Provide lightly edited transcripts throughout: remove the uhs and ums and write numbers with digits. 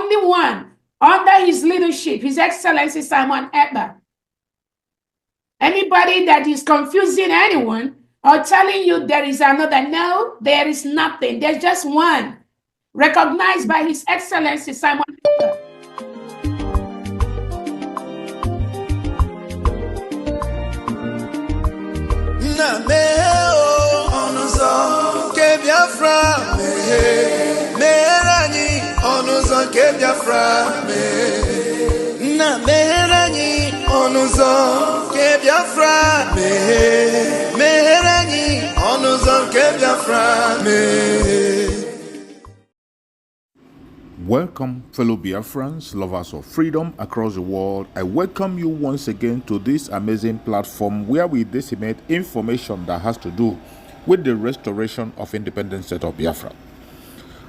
only one under his leadership, His Excellency Simon Ekpa. Anybody that is confusing anyone or telling you there is another, no, there is nothing. There's just one, recognized by His Excellency Simon Ekpa. Biafra, Merani, Onuzo ke Biafra, na Merani, Onuzo ke Biafra, Merani, Onuzo ke Biafra. Welcome, fellow Biafrans, lovers of freedom across the world. I welcome you once again to this amazing platform where we disseminate information that has to do with the restoration of independent state of Biafra.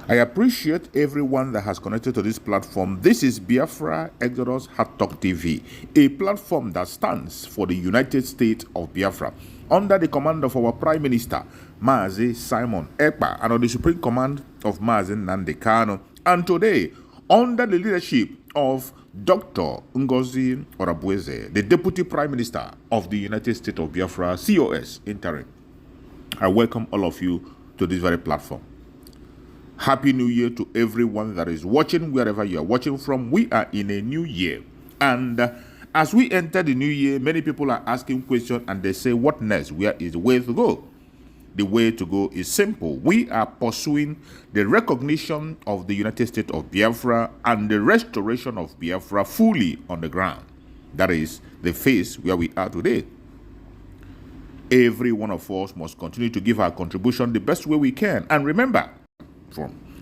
I appreciate everyone that has connected to this platform. This is Biafra Exodus Hard Talk TV, a platform that stands for the United States of Biafra, under the command of our Prime Minister, Mazi Simon Ekpa, and on the supreme command of Mazi Nnamdi Kanu. And today, under the leadership of Dr. Ngozi Orabueze, the Deputy Prime Minister of the United States of Biafra, COS interim, I welcome all of you to this very platform. Happy New Year to everyone that is watching, wherever you are watching from. We are in a new year. And as we enter the new year, many people are asking questions and they say, what next? Where is the way to go? The way to go is simple. We are pursuing the recognition of the United States of Biafra and the restoration of Biafra fully on the ground. That is the phase where we are today. Every one of us must continue to give our contribution the best way we can. And remember,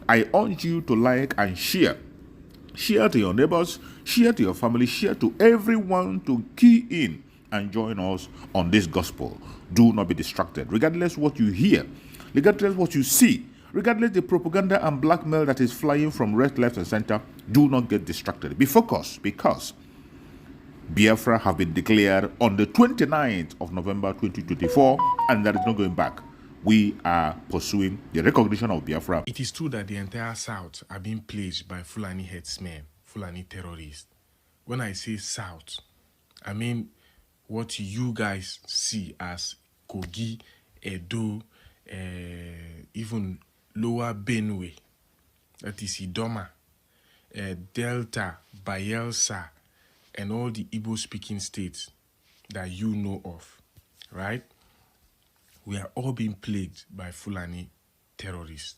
I urge you to like and share. Share to your neighbors, share to your family, share to everyone to key in and join us on this gospel. Do not be distracted. Regardless what you hear, regardless what you see, regardless the propaganda and blackmail that is flying from right, left, and center, do not get distracted. Be focused, because Biafra have been declared on the 29th of November 2024, and there is no going back. We are pursuing the recognition of Biafra. It is true that the entire South are being plagued by Fulani headsmen, Fulani terrorists. When I say South, I mean what you guys see as Kogi, Edo, even Lower Benue, that is Idoma, Delta, Bayelsa, and all the Igbo-speaking states that you know of, right? We are all being plagued by Fulani terrorists,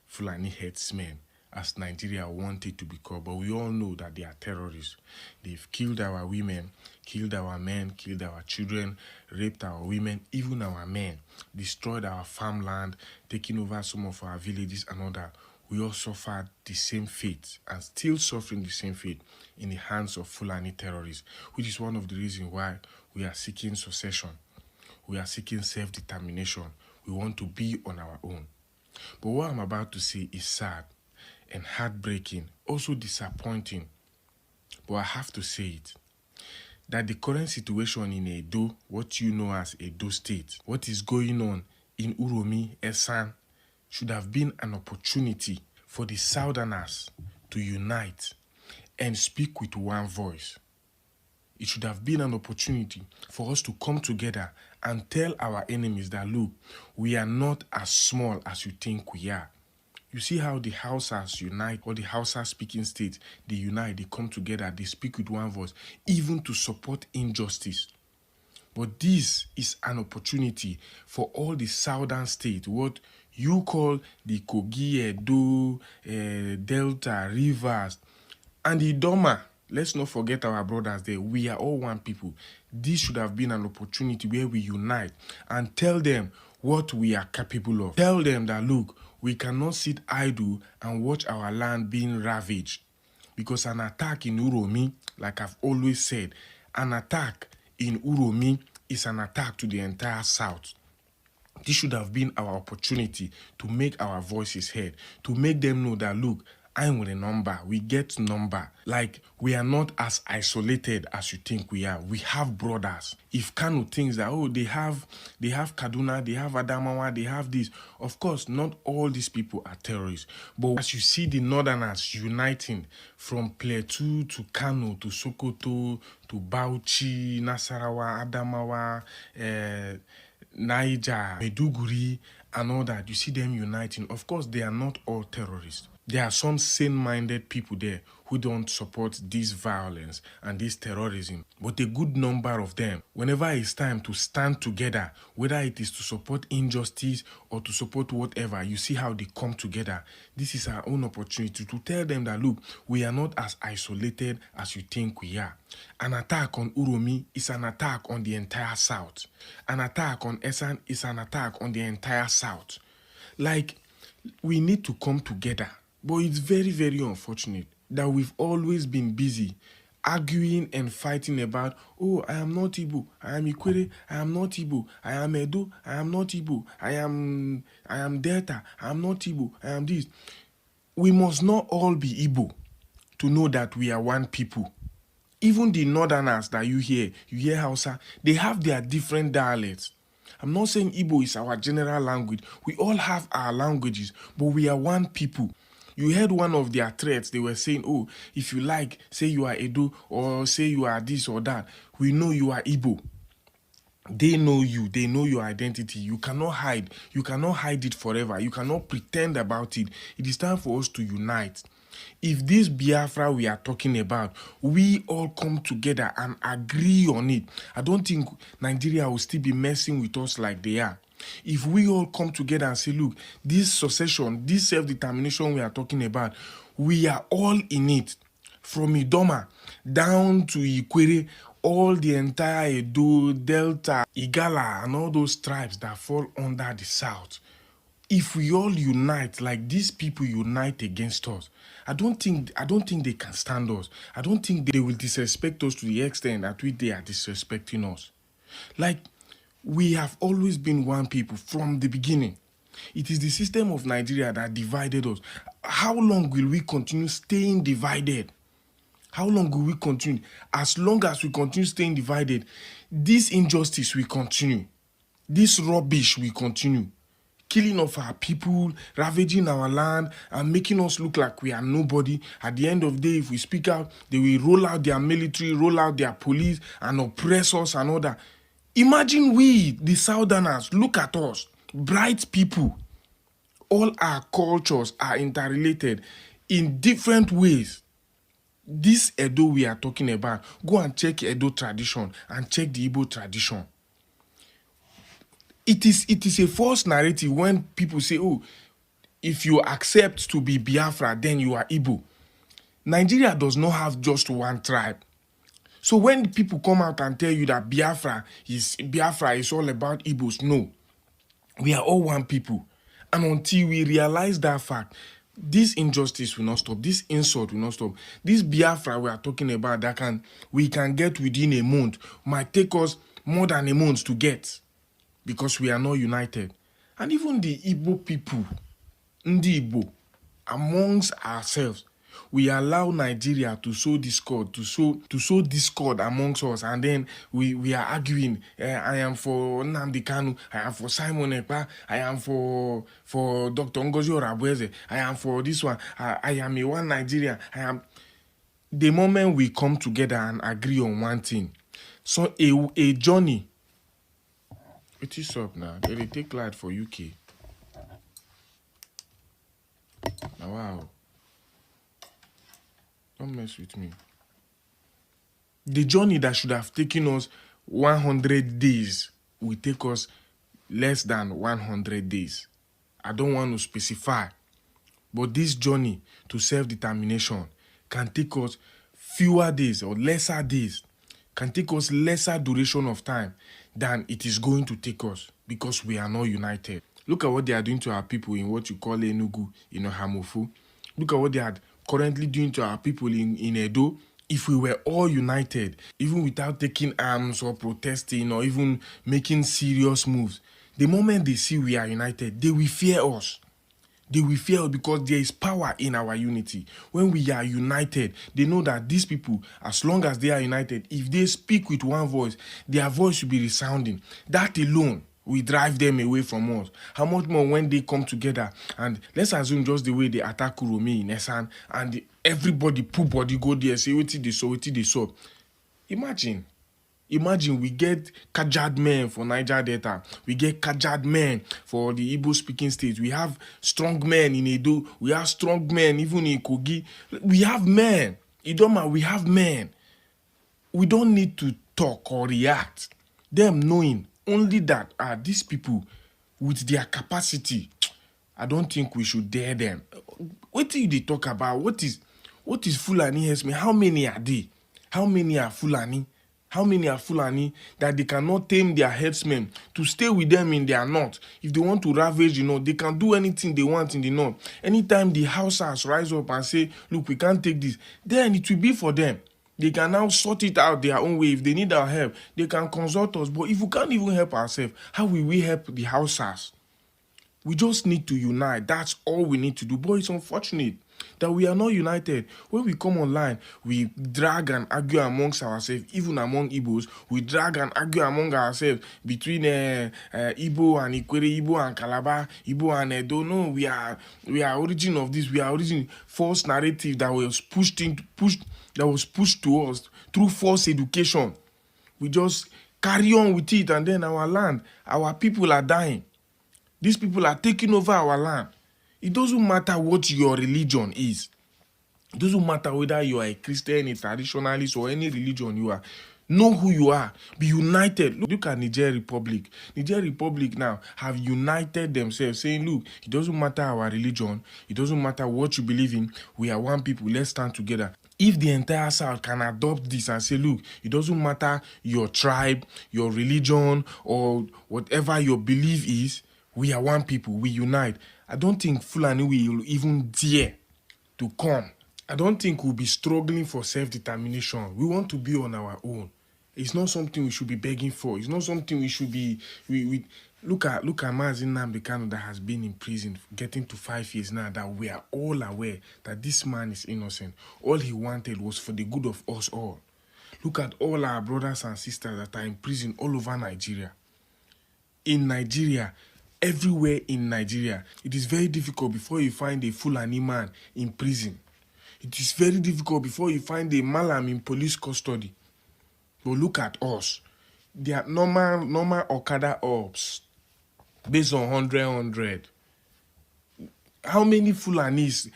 Fulani headsmen, as Nigeria wanted to be called. But we all know that they are terrorists. They've killed our women, killed our men, killed our children, raped our women, even our men, destroyed our farmland, taking over some of our villages and all that. We all suffered the same fate and still suffering the same fate in the hands of Fulani terrorists, which is one of the reasons why we are seeking succession. We are seeking self-determination. We want to be on our own. But what I'm about to say is sad and heartbreaking, also disappointing. But I have to say it, that the current situation in Edo, what you know as Edo State, what is going on in Uromi, Esan, should have been an opportunity for the Southerners to unite and speak with one voice. It should have been an opportunity for us to come together and tell our enemies that, look, we are not as small as you think we are. You see how the Hausas unite, or the Hausa-speaking states, they unite, they come together, they speak with one voice, even to support injustice. But this is an opportunity for all the southern states, what you call the Kogi, Edo, Delta, Rivers, and the Idoma. Let's not forget our brothers there. We are all one people. This should have been an opportunity where we unite and tell them what we are capable of. Tell them that, look, we cannot sit idle and watch our land being ravaged. Because an attack in Uromi, like I've always said, an attack in Uromi is an attack to the entire South. This should have been our opportunity to make our voices heard, to make them know that, look, I'm with a number. We get number. Like, we are not as isolated as you think we are. We have brothers. If Kano thinks that, oh, they have Kaduna, they have Adamawa, they have this. Of course, not all these people are terrorists. But as you see the Northerners uniting from Plateau to Kano to Sokoto to Bauchi, Nasarawa, Adamawa, Niger, Maiduguri, and all that, you see them uniting. Of course, they are not all terrorists. There are some sane-minded people there who don't support this violence and this terrorism. But a good number of them, whenever it's time to stand together, whether it is to support injustice or to support whatever, you see how they come together. This is our own opportunity to tell them that, look, we are not as isolated as you think we are. An attack on Uromi is an attack on the entire South. An attack on Esan is an attack on the entire South. Like, we need to come together. But it's very, very unfortunate that we've always been busy arguing and fighting about, oh, I am not Igbo, I am Ikwere, I am not Igbo, I am Edo, I am not Igbo, I am Delta, I am not Igbo, I am this. We must not all be Igbo to know that we are one people. Even the Northerners that you hear Hausa, they have their different dialects. I'm not saying Igbo is our general language. We all have our languages, but we are one people. You heard one of their threats. They were saying, oh, if you like, say you are Edo or say you are this or that, we know you are Igbo. They know you. They know your identity. You cannot hide. You cannot hide it forever. You cannot pretend about it. It is time for us to unite. If this Biafra we are talking about, we all come together and agree on it, I don't think Nigeria will still be messing with us like they are. If we all come together and say, look, this secession, this self-determination we are talking about, we are all in it. From Idoma down to Ikwere, all the entire Edo, Delta, Igala, and all those tribes that fall under the South. If we all unite like these people unite against us, I don't think they can stand us. I don't think they will disrespect us to the extent at which they are disrespecting us. Like, we have always been one people from the beginning. It is the system of Nigeria that divided us. How long will we continue staying divided? How long will we continue? As long as we continue staying divided, this injustice will continue. This rubbish will continue. Killing of our people, ravaging our land, and making us look like we are nobody. At the end of the day, if we speak out, they will roll out their military, roll out their police, and oppress us and all that. Imagine we, the Southerners, look at us, bright people. All our cultures are interrelated in different ways. This Edo we are talking about, go and check Edo tradition and check the Igbo tradition. It is a false narrative when people say, oh, if you accept to be Biafra, then you are Igbo. Nigeria does not have just one tribe. So when people come out and tell you that Biafra is all about Igbos, no. We are all one people. And until we realize that fact, this injustice will not stop. This insult will not stop. This Biafra we are talking about that we can get within a month might take us more than a month to get because we are not united. And even the Igbo people, Ndi Igbo, amongst ourselves, we allow Nigeria to sow discord, to sow discord amongst us, and then we are arguing. I am for Nnamdi Kanu, I am for Simon Ekpa, I am for Dr. Ngozi Orabueze, I am for this one, I am a one Nigeria, I am. The moment we come together and agree on one thing, so a journey. It is up now. They take light for UK. Now wow. Don't mess with me. The journey that should have taken us 100 days will take us less than 100 days. I don't want to specify, but this journey to self-determination can take us fewer days or lesser days, can take us lesser duration of time than it is going to take us because we are not united. Look at what they are doing to our people in what you call Enugu, in Hamofu. Look at what they are currently doing to our people in Edo. If we were all united, even without taking arms or protesting or even making serious moves, the moment they see we are united, they will fear us. They will fear us because there is power in our unity. When we are united, they know that these people, as long as they are united, if they speak with one voice, their voice will be resounding. That alone will drive them away from us. How much more when they come together, and let's assume just the way they attack Kuromi in Esan, and everybody put body go there, say what they saw. Imagine we get Kajad men for Niger Delta. We get Kajad men for the Igbo speaking states. We have strong men in Edo. We have strong men even in Kogi. We have men. Idoma, we have men. We don't need to talk or react. Them knowing only that these people with their capacity, I don't think we should dare them. What do they talk about? What is Fulani herdsmen? How many are they? How many are Fulani? How many are Fulani that they cannot tame their headsmen to stay with them in their north? If they want to ravage the north, they can do anything they want in the north. Anytime the Hausas rise up and say, look, we can't take this, then it will be for them. They can now sort it out their own way. If they need our help, they can consult us. But if we can't even help ourselves, how will we help the Hausas? We just need to unite. That's all we need to do. But it's unfortunate that we are not united. When we come online, we drag and argue amongst ourselves, even among Igbos. We drag and argue among ourselves between Igbo and Ikwere, Igbo and Calabar, Igbo and Edo. No, we are origin of this. We are origin false narrative that was pushed to us through false education. We just carry on with it, and then our land, our people are dying. These people are taking over our land. It doesn't matter what your religion is. It doesn't matter whether you are a Christian, a traditionalist, or any religion you are. Know who you are. Be united. Look at Niger Republic. Niger Republic now have united themselves, saying, look, it doesn't matter our religion. It doesn't matter what you believe in. We are one people. Let's stand together. If the entire South can adopt this and say, look, it doesn't matter your tribe, your religion, or whatever your belief is, we are one people, we unite. I don't think Fulani will even dare to come. I don't think we'll be struggling for self-determination. We want to be on our own. It's not something we should be begging for. It's not something we should be... Look at Mazin Nnamdi Kanu that has been in prison, getting to 5 years now, that we are all aware that this man is innocent. All he wanted was for the good of us all. Look at all our brothers and sisters that are in prison all over Nigeria. In Nigeria, everywhere in Nigeria, it is very difficult before you find a Fulani man in prison. It is very difficult before you find a Malam in police custody. But look at us. They are normal Okada ops based on 100. How many Fulanis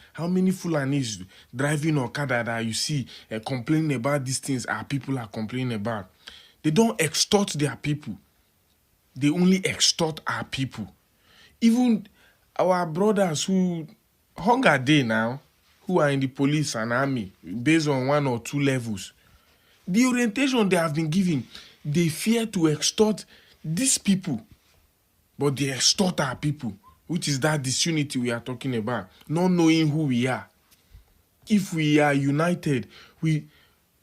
driving Okada that you see complaining about these things people are complaining about? They don't extort their people. They only extort our people. Even our brothers who hunger day now, who are in the police and army, based on 1 or 2 levels, the orientation they have been given, they fear to extort these people, but they extort our people, which is that disunity we are talking about, not knowing who we are. If we are united,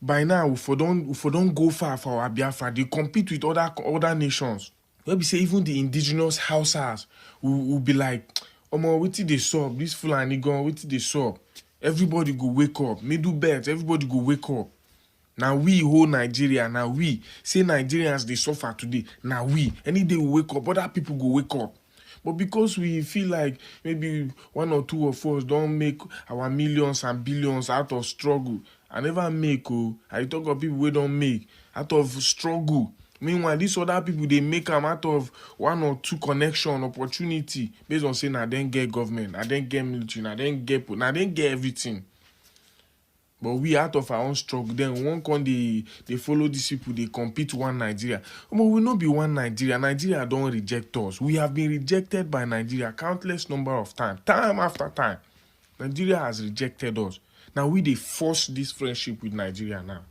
by now we don't go far for our Biafra. They compete with other nations. Where we say even the indigenous Hausas will be like, Omo, wetin dey sup? This Fulani gone, wetin dey sup? Everybody go wake up. Middle belt, everybody go wake up. Now we whole Nigeria, now we say Nigerians they suffer today. Now we any day we wake up, other people go wake up. But because we feel like maybe 1 or 2 of us don't make our millions and billions out of struggle. I never make, I talk of people who don't make out of struggle. Meanwhile, these other people, they make them out of 1 or 2 connection, opportunity, based on saying, I didn't get government, I didn't get military, I didn't get everything. But we out of our own struggle, then one con they follow these people, they compete one Nigeria. But we not be one Nigeria. Nigeria don't reject us. We have been rejected by Nigeria countless number of times, time after time. Nigeria has rejected us. Now they force this friendship with Nigeria now.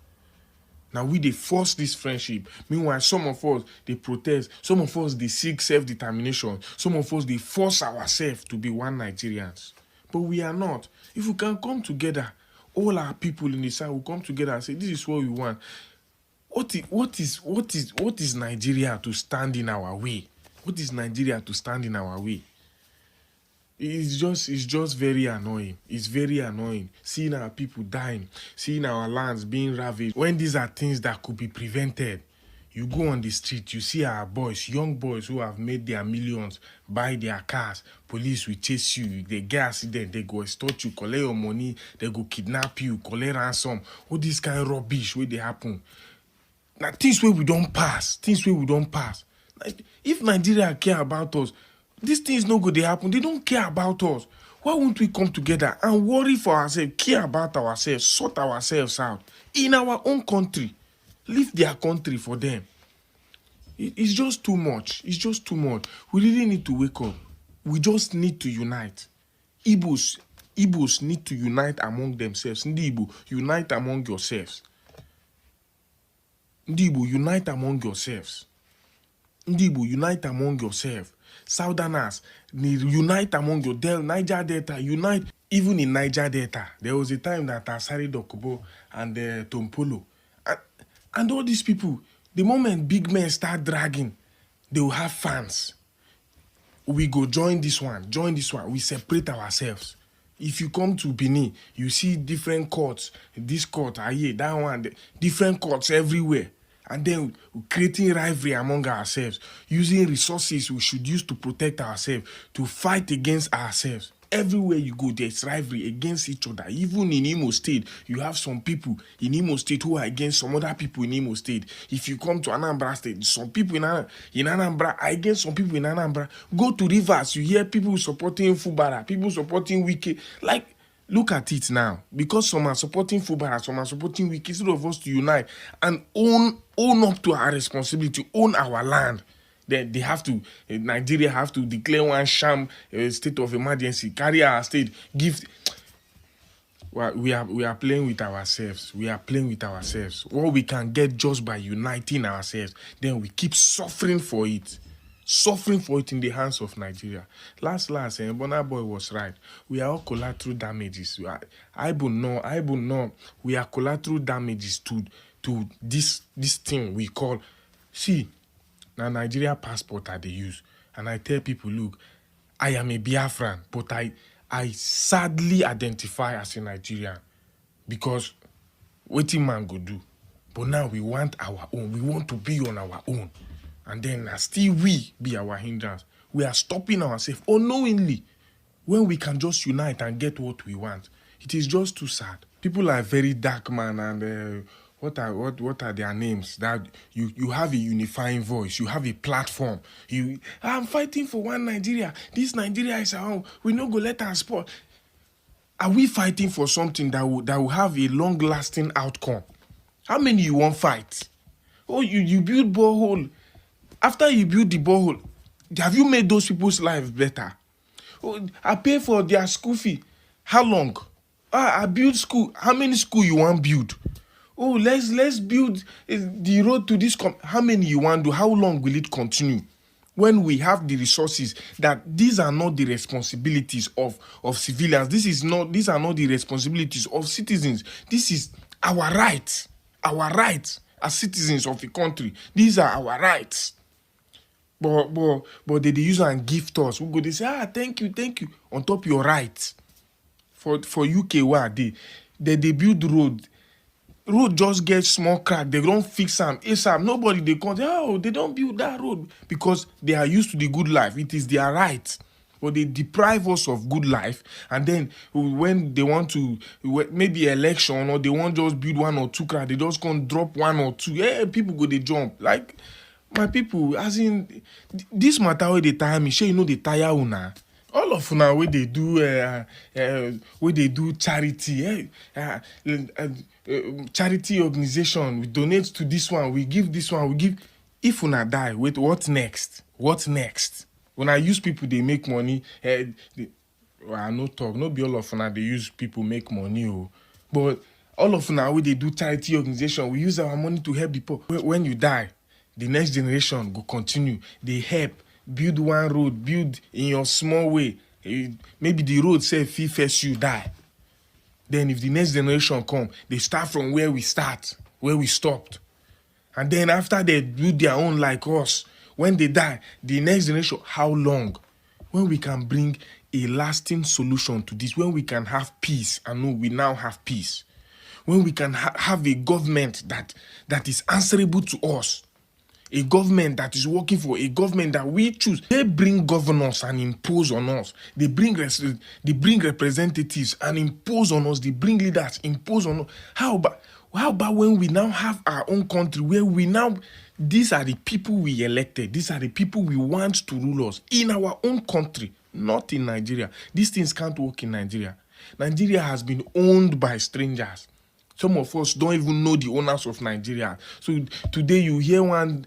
Now they force this friendship. Meanwhile, some of us, they protest. Some of us, they seek self-determination. Some of us, they force ourselves to be one Nigerians. But we are not. If we can come together, all our people in the South will come together and say, this is what we want. What is Nigeria to stand in our way? What is Nigeria to stand in our way? It's just very annoying. It's very annoying seeing our people dying, seeing our lands being ravaged. When these are things that could be prevented, you go on the street, you see our boys, young boys who have made their millions, buy their cars. Police will chase you. They get accident, they go extort you, collect your money, they go kidnap you, collect ransom. All this kind of rubbish where they happen. Now things where we don't pass, Like, if Nigeria care about us, these things no go dey happen. They don't care about us. Why won't we come together and worry for ourselves, care about ourselves, sort ourselves out in our own country? Leave their country for them. It's just too much. It's just too much. We really need to wake up. We just need to unite. Igbos need to unite among themselves. Ndi Igbo, unite among yourselves. Ndi Igbo, unite among yourselves. Ndi Igbo, unite among yourselves. Southerners, unite among your Niger Delta, unite. Even in Niger Delta, there was a time that Asari Dokubo and Tompolo and all these people, the moment big men start dragging, they will have fans. We go join this one. We separate ourselves. If you come to Benin, you see different courts. This court, that one, different courts everywhere. And then creating rivalry among ourselves, using resources we should use to protect ourselves, to fight against ourselves. Everywhere you go, there's rivalry against each other. Even in Imo State, you have some people in Imo State who are against some other people in Imo State. If you come to Anambra State, some people in Anambra are against some people in Anambra. Go to Rivers, you hear people supporting Fubara, people supporting Wike. Like, look at it now. Because some are supporting Fubara, some are supporting Wike, instead of us to unite and own up to our responsibility, own our land. Then they have to, Nigeria have to declare one sham state of emergency, carry our state, give. Well, we are playing with ourselves. We are playing with ourselves. What we can get just by uniting ourselves, then we keep suffering for it. Suffering for it in the hands of Nigeria. Last, Burna Boy was right. We are all collateral damages. I know. We are collateral damages to this thing we call. See, now Nigeria passport I they use, and I tell people, look, I am a Biafran, but I sadly identify as a Nigerian because what man go do. But now we want our own. We want to be on our own. And then still we be our hindrance. We are stopping ourselves unknowingly when we can just unite and get what we want. It is just too sad. People are very dark, man, and what are their names? That you have a unifying voice, you have a platform. I'm fighting for one Nigeria. This Nigeria is our own. We no go let us sport. Are we fighting for something that will have a long-lasting outcome? How many you want fight? Oh, you build borehole. After you build the borehole, have you made those people's lives better? Oh, I pay for their school fee. How long? I build school. How many school you want build? Oh, let's build the road to this. How many you want do? How long will it continue? When we have the resources, that these are not the responsibilities of civilians. These are not the responsibilities of citizens. This is our rights. Our rights as citizens of the country. These are our rights. But they use and gift us. We go, they say, thank you. On top of your rights. For UK, where they build road. Road just gets small crack. They don't fix them. ASAP. Nobody, they can't. They don't build that road. Because they are used to the good life. It is their right. But they deprive us of good life. And then when they want to, maybe election, or they want just build one or two crack, they just can't drop one or two. People go, they jump. Like, my people, as in, this matter where they tire me, sure you know they tire una. All of una where they do charity, charity organization, we donate to this one, we give this one, we give. If una die, wait, what next? What next? When I use people, they make money. I no talk, no be all of una they use people make money, but all of una where they do charity organization, we use our money to help people. When you die, the next generation go continue. They help build one road, build in your small way. Maybe the road say first you die. Then if the next generation come, they start from where we stopped. And then after they build their own like us, when they die, the next generation, how long? when we can bring a lasting solution to this, when we can have peace, and know we now have peace, when we can have a government that is answerable to us, a government that is working for, a government that we choose. They bring governors and impose on us. They bring representatives and impose on us. They bring leaders, impose on us. How about when we now have our own country, where we now, these are the people we elected, these are the people we want to rule us in our own country, not in Nigeria. These things can't work in Nigeria. Nigeria has been owned by strangers. Some of us don't even know the owners of Nigeria. So today you hear one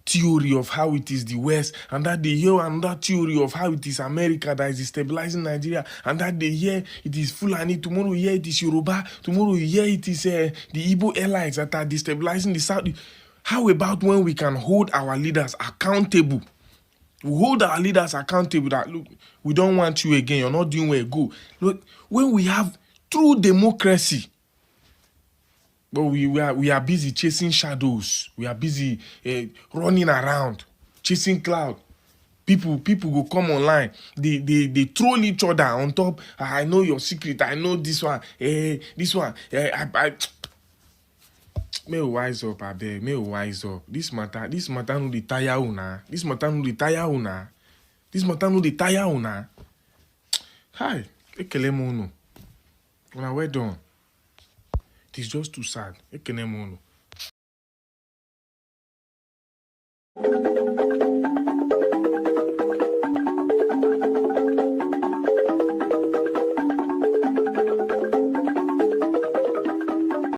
theory of how it is the West, and that they hear another theory of how it is America that is destabilizing Nigeria, and that they hear it is Fulani, tomorrow you hear it is Yoruba, tomorrow you hear it is the Igbo allies that are destabilizing the South. How about when we can hold our leaders accountable? We hold our leaders accountable that, look, we don't want you again, you're not doing well, go. Look, when we have true democracy, but we are busy chasing shadows. We are busy running around, chasing cloud. People will come online. They troll each other on top. I know your secret. I know this one. This one. May wise up, abeg. May wise up. This matter no dey tire una. This matter no dey tire una. This matter no dey tire una. Hi, ekele m unu. Una well done. It is just too sad. Ekele m unu.